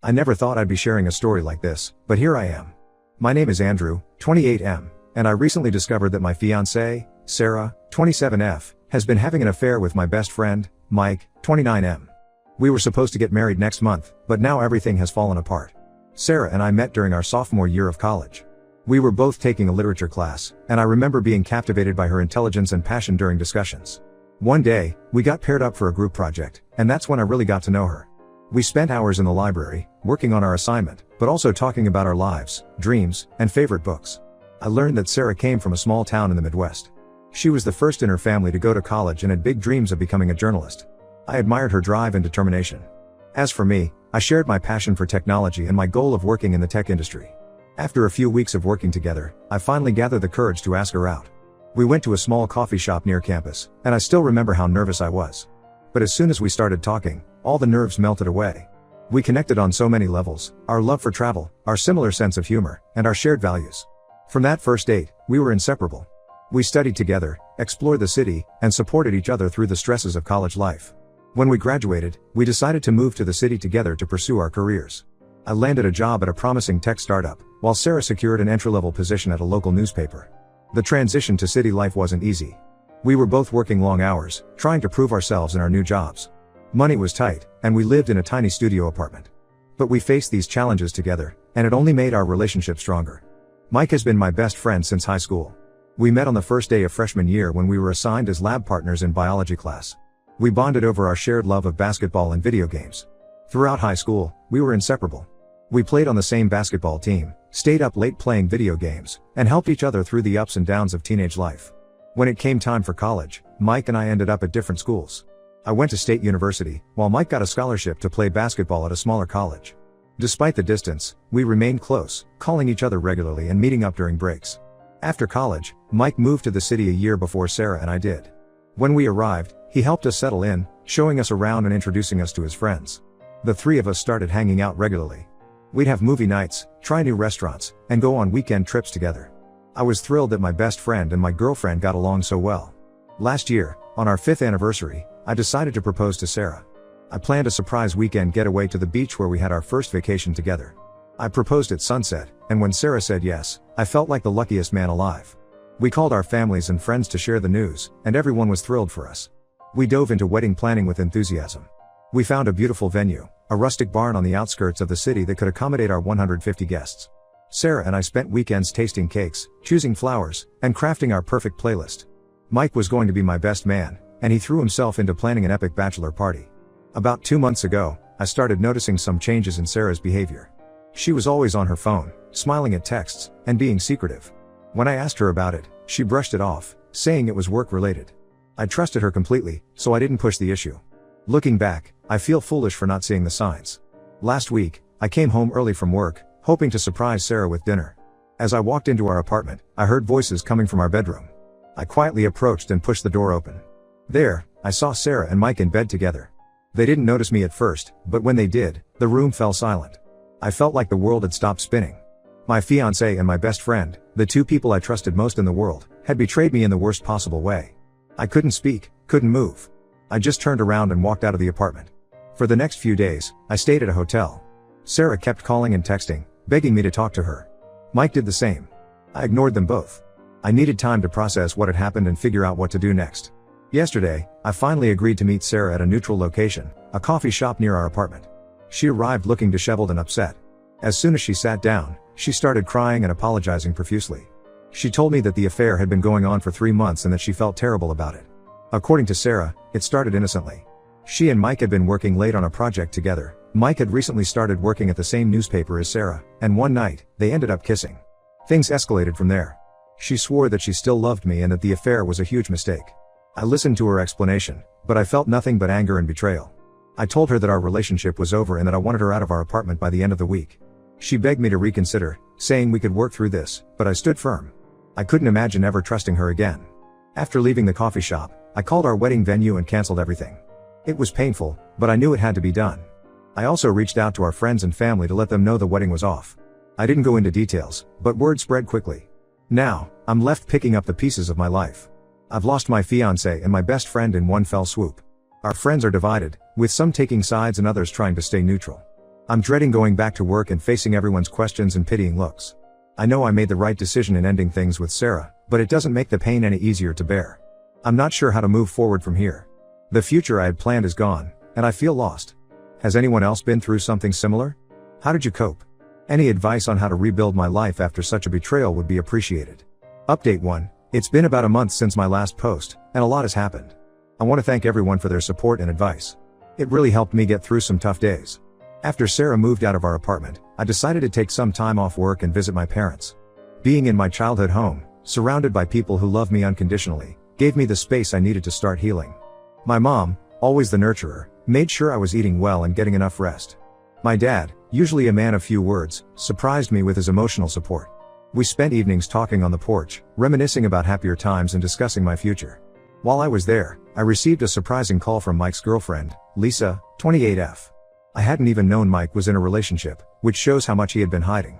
I never thought I'd be sharing a story like this, but here I am. My name is Andrew, 28M, and I recently discovered that my fiancée, Sarah, 27F, has been having an affair with my best friend, Mike, 29M. We were supposed to get married next month, but now everything has fallen apart. Sarah and I met during our sophomore year of college. We were both taking a literature class, and I remember being captivated by her intelligence and passion during discussions. One day, we got paired up for a group project, and that's when I really got to know her. We spent hours in the library, working on our assignment, but also talking about our lives, dreams, and favorite books. I learned that Sarah came from a small town in the Midwest. She was the first in her family to go to college and had big dreams of becoming a journalist. I admired her drive and determination. As for me, I shared my passion for technology and my goal of working in the tech industry. After a few weeks of working together, I finally gathered the courage to ask her out. We went to a small coffee shop near campus, and I still remember how nervous I was. But as soon as we started talking, all the nerves melted away. We connected on so many levels: our love for travel, our similar sense of humor, and our shared values. From that first date, we were inseparable. We studied together, explored the city, and supported each other through the stresses of college life. When we graduated, we decided to move to the city together to pursue our careers. I landed a job at a promising tech startup, while Sarah secured an entry-level position at a local newspaper. The transition to city life wasn't easy. We were both working long hours, trying to prove ourselves in our new jobs. Money was tight, and we lived in a tiny studio apartment. But we faced these challenges together, and it only made our relationship stronger. Mike has been my best friend since high school. We met on the first day of freshman year when we were assigned as lab partners in biology class. We bonded over our shared love of basketball and video games. Throughout high school, we were inseparable. We played on the same basketball team, stayed up late playing video games, and helped each other through the ups and downs of teenage life. When it came time for college, Mike and I ended up at different schools. I went to State University, while Mike got a scholarship to play basketball at a smaller college. Despite the distance, we remained close, calling each other regularly and meeting up during breaks. After college, Mike moved to the city a year before Sarah and I did. When we arrived, he helped us settle in, showing us around and introducing us to his friends. The three of us started hanging out regularly. We'd have movie nights, try new restaurants, and go on weekend trips together. I was thrilled that my best friend and my girlfriend got along so well. Last year, on our 5th anniversary, I decided to propose to Sarah. I planned a surprise weekend getaway to the beach where we had our first vacation together. I proposed at sunset, and when Sarah said yes, I felt like the luckiest man alive. We called our families and friends to share the news, and everyone was thrilled for us. We dove into wedding planning with enthusiasm. We found a beautiful venue, a rustic barn on the outskirts of the city that could accommodate our 150 guests. Sarah and I spent weekends tasting cakes, choosing flowers, and crafting our perfect playlist. Mike was going to be my best man, and he threw himself into planning an epic bachelor party. About 2 months ago, I started noticing some changes in Sarah's behavior. She was always on her phone, smiling at texts, and being secretive. When I asked her about it, she brushed it off, saying it was work-related. I trusted her completely, so I didn't push the issue. Looking back, I feel foolish for not seeing the signs. Last week, I came home early from work, hoping to surprise Sarah with dinner. As I walked into our apartment, I heard voices coming from our bedroom. I quietly approached and pushed the door open. There, I saw Sarah and Mike in bed together. They didn't notice me at first, but when they did, the room fell silent. I felt like the world had stopped spinning. My fiancée and my best friend, the two people I trusted most in the world, had betrayed me in the worst possible way. I couldn't speak, couldn't move. I just turned around and walked out of the apartment. For the next few days, I stayed at a hotel. Sarah kept calling and texting, begging me to talk to her. Mike did the same. I ignored them both. I needed time to process what had happened and figure out what to do next. Yesterday, I finally agreed to meet Sarah at a neutral location, a coffee shop near our apartment. She arrived looking disheveled and upset. As soon as she sat down, she started crying and apologizing profusely. She told me that the affair had been going on for 3 months and that she felt terrible about it. According to Sarah, it started innocently. She and Mike had been working late on a project together. Mike had recently started working at the same newspaper as Sarah, and one night, they ended up kissing. Things escalated from there. She swore that she still loved me and that the affair was a huge mistake. I listened to her explanation, but I felt nothing but anger and betrayal. I told her that our relationship was over and that I wanted her out of our apartment by the end of the week. She begged me to reconsider, saying we could work through this, but I stood firm. I couldn't imagine ever trusting her again. After leaving the coffee shop, I called our wedding venue and canceled everything. It was painful, but I knew it had to be done. I also reached out to our friends and family to let them know the wedding was off. I didn't go into details, but word spread quickly. Now, I'm left picking up the pieces of my life. I've lost my fiancé and my best friend in one fell swoop. Our friends are divided, with some taking sides and others trying to stay neutral. I'm dreading going back to work and facing everyone's questions and pitying looks. I know I made the right decision in ending things with Sarah, but it doesn't make the pain any easier to bear. I'm not sure how to move forward from here. The future I had planned is gone, and I feel lost. Has anyone else been through something similar? How did you cope? Any advice on how to rebuild my life after such a betrayal would be appreciated. Update 1. It's been about a month since my last post, and a lot has happened. I want to thank everyone for their support and advice. It really helped me get through some tough days. After Sarah moved out of our apartment, I decided to take some time off work and visit my parents. Being in my childhood home, surrounded by people who love me unconditionally, gave me the space I needed to start healing. My mom, always the nurturer, made sure I was eating well and getting enough rest. My dad, usually a man of few words, surprised me with his emotional support. We spent evenings talking on the porch, reminiscing about happier times and discussing my future. While I was there, I received a surprising call from Mike's girlfriend, Lisa, 28F. I hadn't even known Mike was in a relationship, which shows how much he had been hiding.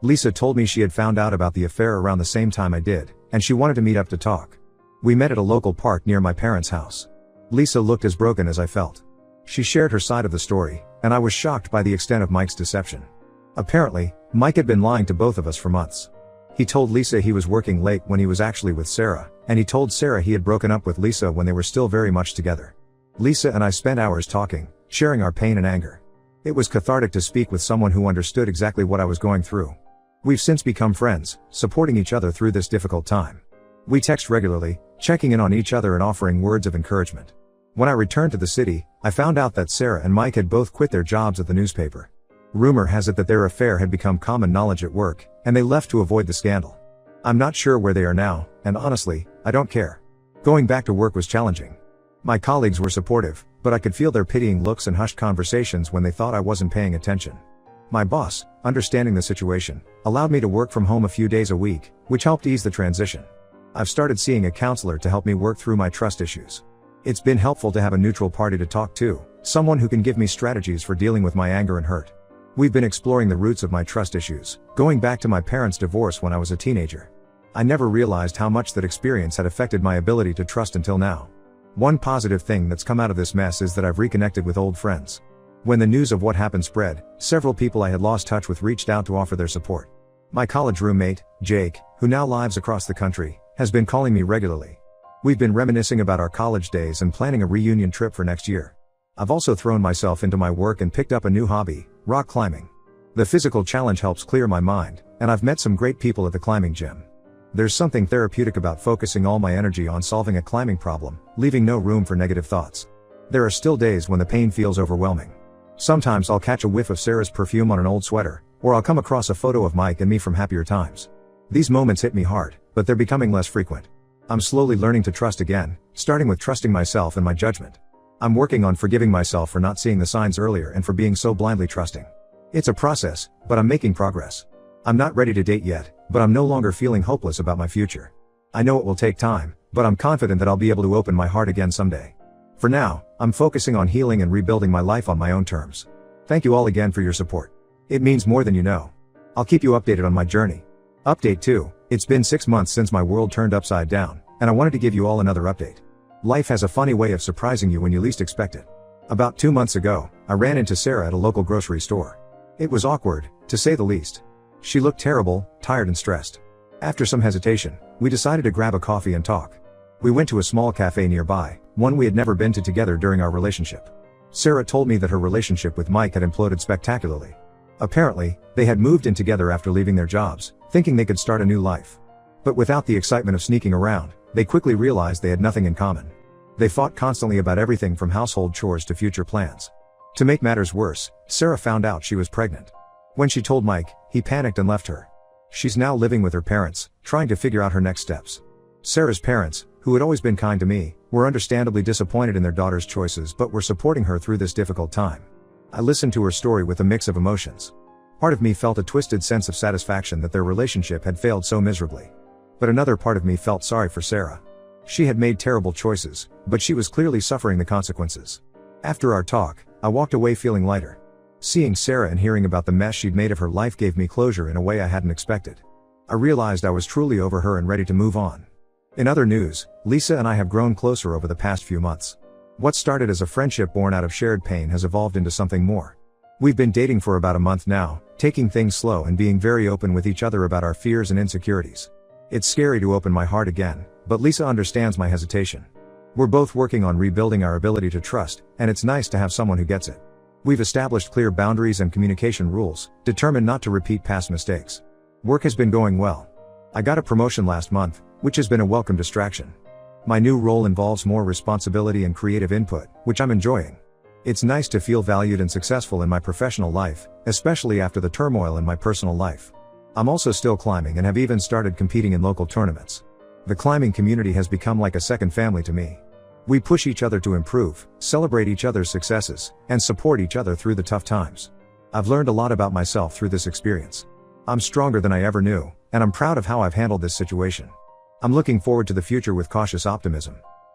Lisa told me she had found out about the affair around the same time I did, and she wanted to meet up to talk. We met at a local park near my parents' house. Lisa looked as broken as I felt. She shared her side of the story, and I was shocked by the extent of Mike's deception. Apparently, Mike had been lying to both of us for months. He told Lisa he was working late when he was actually with Sarah, and he told Sarah he had broken up with Lisa when they were still very much together. Lisa and I spent hours talking, sharing our pain and anger. It was cathartic to speak with someone who understood exactly what I was going through. We've since become friends, supporting each other through this difficult time. We text regularly, checking in on each other and offering words of encouragement. When I returned to the city, I found out that Sarah and Mike had both quit their jobs at the newspaper. Rumor has it that their affair had become common knowledge at work, and they left to avoid the scandal. I'm not sure where they are now, and honestly, I don't care. Going back to work was challenging. My colleagues were supportive, but I could feel their pitying looks and hushed conversations when they thought I wasn't paying attention. My boss, understanding the situation, allowed me to work from home a few days a week, which helped ease the transition. I've started seeing a counselor to help me work through my trust issues. It's been helpful to have a neutral party to talk to, someone who can give me strategies for dealing with my anger and hurt. We've been exploring the roots of my trust issues, going back to my parents' divorce when I was a teenager. I never realized how much that experience had affected my ability to trust until now. One positive thing that's come out of this mess is that I've reconnected with old friends. When the news of what happened spread, several people I had lost touch with reached out to offer their support. My college roommate, Jake, who now lives across the country, has been calling me regularly. We've been reminiscing about our college days and planning a reunion trip for next year. I've also thrown myself into my work and picked up a new hobby, rock climbing. The physical challenge helps clear my mind, and I've met some great people at the climbing gym. There's something therapeutic about focusing all my energy on solving a climbing problem, leaving no room for negative thoughts. There are still days when the pain feels overwhelming. Sometimes I'll catch a whiff of Sarah's perfume on an old sweater, or I'll come across a photo of Mike and me from happier times. These moments hit me hard, but they're becoming less frequent. I'm slowly learning to trust again, starting with trusting myself and my judgment. I'm working on forgiving myself for not seeing the signs earlier and for being so blindly trusting. It's a process, but I'm making progress. I'm not ready to date yet, but I'm no longer feeling hopeless about my future. I know it will take time, but I'm confident that I'll be able to open my heart again someday. For now, I'm focusing on healing and rebuilding my life on my own terms. Thank you all again for your support. It means more than you know. I'll keep you updated on my journey. Update 2. It's been 6 months since my world turned upside down, and I wanted to give you all another update. Life has a funny way of surprising you when you least expect it. About 2 months ago, I ran into Sarah at a local grocery store. It was awkward, to say the least. She looked terrible, tired and stressed. After some hesitation, we decided to grab a coffee and talk. We went to a small cafe nearby, one we had never been to together during our relationship. Sarah told me that her relationship with Mike had imploded spectacularly. Apparently, they had moved in together after leaving their jobs, thinking they could start a new life. But without the excitement of sneaking around, they quickly realized they had nothing in common. They fought constantly about everything from household chores to future plans. To make matters worse, Sarah found out she was pregnant. When she told Mike, he panicked and left her. She's now living with her parents, trying to figure out her next steps. Sarah's parents, who had always been kind to me, were understandably disappointed in their daughter's choices but were supporting her through this difficult time. I listened to her story with a mix of emotions. Part of me felt a twisted sense of satisfaction that their relationship had failed so miserably. But another part of me felt sorry for Sarah. She had made terrible choices, but she was clearly suffering the consequences. After our talk, I walked away feeling lighter. Seeing Sarah and hearing about the mess she'd made of her life gave me closure in a way I hadn't expected. I realized I was truly over her and ready to move on. In other news, Lisa and I have grown closer over the past few months. What started as a friendship born out of shared pain has evolved into something more. We've been dating for about a month now, taking things slow and being very open with each other about our fears and insecurities. It's scary to open my heart again, but Lisa understands my hesitation. We're both working on rebuilding our ability to trust, and it's nice to have someone who gets it. We've established clear boundaries and communication rules, determined not to repeat past mistakes. Work has been going well. I got a promotion last month, which has been a welcome distraction. My new role involves more responsibility and creative input, which I'm enjoying. It's nice to feel valued and successful in my professional life, especially after the turmoil in my personal life. I'm also still climbing and have even started competing in local tournaments. The climbing community has become like a second family to me. We push each other to improve, celebrate each other's successes, and support each other through the tough times. I've learned a lot about myself through this experience. I'm stronger than I ever knew, and I'm proud of how I've handled this situation. I'm looking forward to the future with cautious optimism.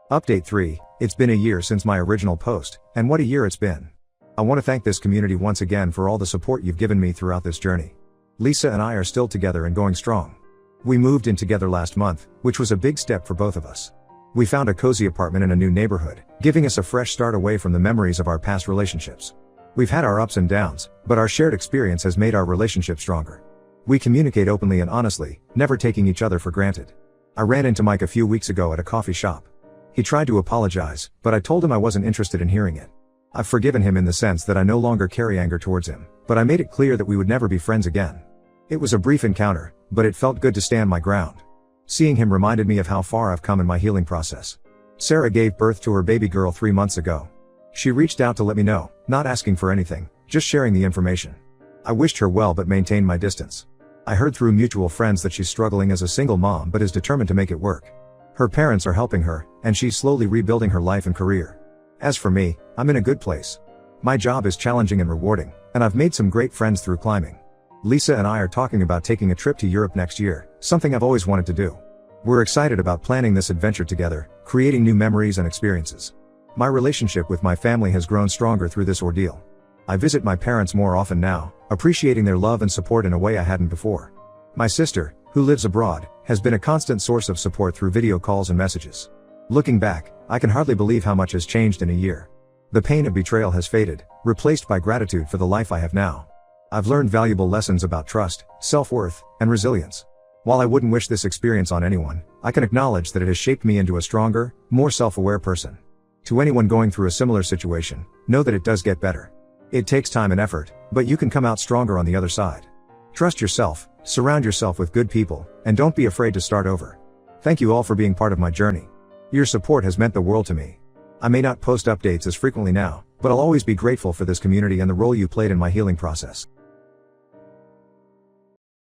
Update 3, it's been a year since my original post, and what a year it's been. I want to thank this community once again for all the support you've given me throughout this journey. Lisa and I are still together and going strong. We moved in together last month, which was a big step for both of us. We found a cozy apartment in a new neighborhood, giving us a fresh start away from the memories of our past relationships. We've had our ups and downs, but our shared experience has made our relationship stronger. We communicate openly and honestly, never taking each other for granted. I ran into Mike a few weeks ago at a coffee shop. He tried to apologize, but I told him I wasn't interested in hearing it. I've forgiven him in the sense that I no longer carry anger towards him, but I made it clear that we would never be friends again. It was a brief encounter, but it felt good to stand my ground. Seeing him reminded me of how far I've come in my healing process. Sarah gave birth to her baby girl 3 months ago. She reached out to let me know, not asking for anything, just sharing the information. I wished her well but maintained my distance. I heard through mutual friends that she's struggling as a single mom but is determined to make it work. Her parents are helping her, and she's slowly rebuilding her life and career. As for me, I'm in a good place. My job is challenging and rewarding, and I've made some great friends through climbing. Lisa and I are talking about taking a trip to Europe next year, something I've always wanted to do. We're excited about planning this adventure together, creating new memories and experiences. My relationship with my family has grown stronger through this ordeal. I visit my parents more often now, appreciating their love and support in a way I hadn't before. My sister, who lives abroad, has been a constant source of support through video calls and messages. Looking back, I can hardly believe how much has changed in a year. The pain of betrayal has faded, replaced by gratitude for the life I have now. I've learned valuable lessons about trust, self-worth, and resilience. While I wouldn't wish this experience on anyone, I can acknowledge that it has shaped me into a stronger, more self-aware person. To anyone going through a similar situation, know that it does get better. It takes time and effort, but you can come out stronger on the other side. Trust yourself, surround yourself with good people, and don't be afraid to start over. Thank you all for being part of my journey. Your support has meant the world to me. I may not post updates as frequently now, but I'll always be grateful for this community and the role you played in my healing process.